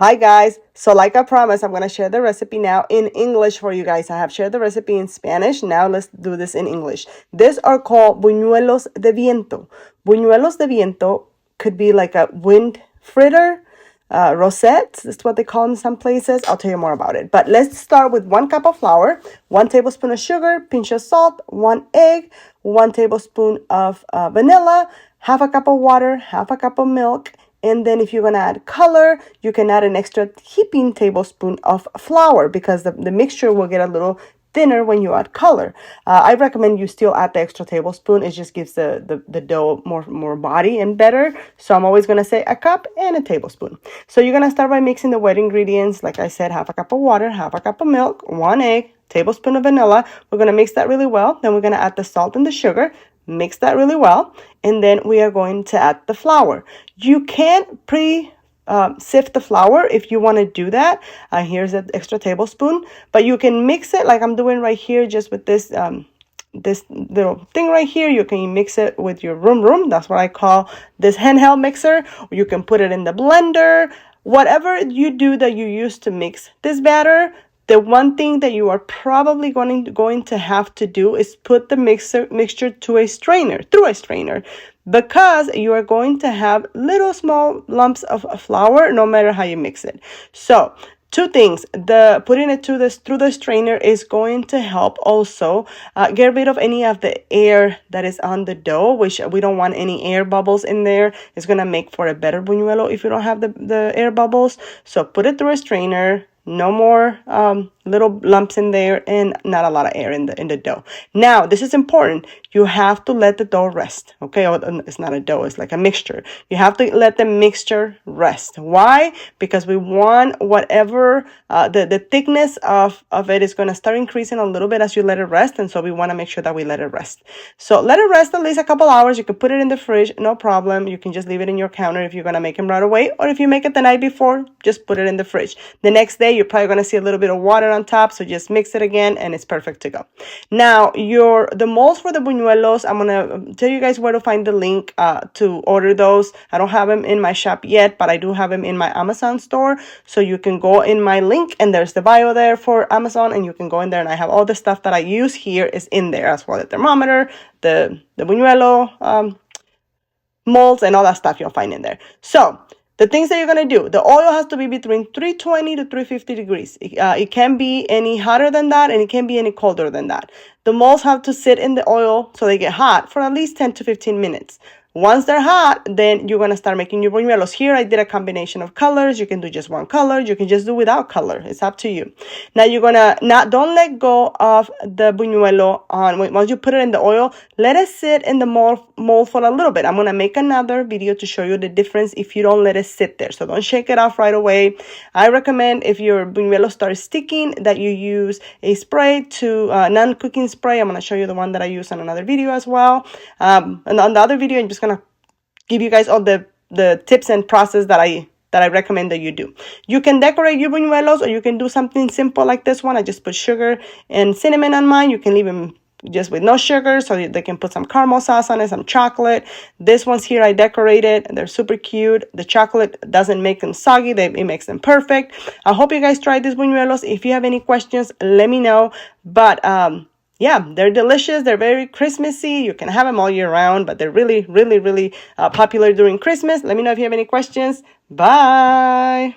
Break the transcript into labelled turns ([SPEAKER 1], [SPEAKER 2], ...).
[SPEAKER 1] Hi guys, so like I promised, I'm going to share the recipe now in English for you guys. I have shared the recipe in Spanish. Now let's do this in English. These are called Buñuelos de Viento. Buñuelos de Viento could be like a wind fritter, rosettes. That's what they call them in some places. I'll tell you more about it. But let's start with 1 cup of flour, 1 tablespoon of sugar, pinch of salt, 1 egg, 1 tablespoon of vanilla, half a cup of water, half a cup of milk. And then if you're going to add color, you can add an extra heaping tablespoon of flour because the mixture will get a little thinner when you add color. I recommend you still add the extra tablespoon. It just gives the dough more body and better. So I'm always going to say a cup and a tablespoon. So you're going to start by mixing the wet ingredients. Like I said, half a cup of water, half a cup of milk, 1 egg, tablespoon of vanilla. We're going to mix that really well. Then we're going to add the salt and the sugar. Mix that really well, and then we are going to add the flour. You can sift the flour if you want to do that. Here's an extra tablespoon, but you can mix it like I'm doing right here, just with this this little thing right here. You can mix it with your room. That's what I call this handheld mixer. You can put it in the blender. Whatever you do that you use to mix this batter. The one thing that you are probably going to have to do is put the mixture through a strainer, because you are going to have little small lumps of flour no matter how you mix it. So 2 things. Putting it through the strainer is going to help also get rid of any of the air that is on the dough, which we don't want any air bubbles in there. It's going to make for a better buñuelo if you don't have the air bubbles. So put it through a strainer. No more little lumps in there and not a lot of air in the dough. Now, this is important. You have to let the dough rest. Okay, it's not a dough, it's like a mixture. You have to let the mixture rest. Why? Because we want whatever the thickness of it is going to start increasing a little bit as you let it rest, and so we want to make sure that we let it rest. So let it rest at least a couple hours. You can put it in the fridge, no problem. You can just leave it in your counter if you're going to make them right away, or if you make it the night before, just put it in the fridge. The next day you're probably going to see a little bit of water on top, so just mix it again and it's perfect to go. Now, the molds for the buñuelos, I'm going to tell you guys where to find the link to order those. I don't have them in my shop yet, but I do have them in my Amazon store, so you can go in my link and there's the bio there for Amazon, and you can go in there, and I have all the stuff that I use here is in there, as well, the thermometer, the buñuelo molds, and all that stuff you'll find in there. So the things that you're going to do, the oil has to be between 320 to 350 degrees. It can be any hotter than that, and it can be any colder than that. The molds have to sit in the oil so they get hot for at least 10 to 15 minutes. Once they're hot, then you're going to start making your buñuelos. Here, I did a combination of colors. You can do just one color. You can just do without color. It's up to you. Now, you're going to don't let go of the buñuelo once you put it in the oil. Let it sit in the mold for a little bit. I'm going to make another video to show you the difference if you don't let it sit there. So don't shake it off right away. I recommend if your buñuelo starts sticking that you use a spray non-cooking spray. I'm going to show you the one that I use on another video as well. And on the other video, I'm just going to give you guys all the tips and process that I recommend that you do. You can decorate your buñuelos, or you can do something simple like this one. I just put sugar and cinnamon on mine. You can leave them just with no sugar, so they can put some caramel sauce on it, some chocolate. This one's here, I decorated. They're super cute. The chocolate doesn't make them soggy. It makes them perfect. I hope you guys tried these buñuelos. If you have any questions, let me know. But yeah, they're delicious. They're very Christmassy. You can have them all year round, but they're really, really, really popular during Christmas. Let me know if you have any questions. Bye.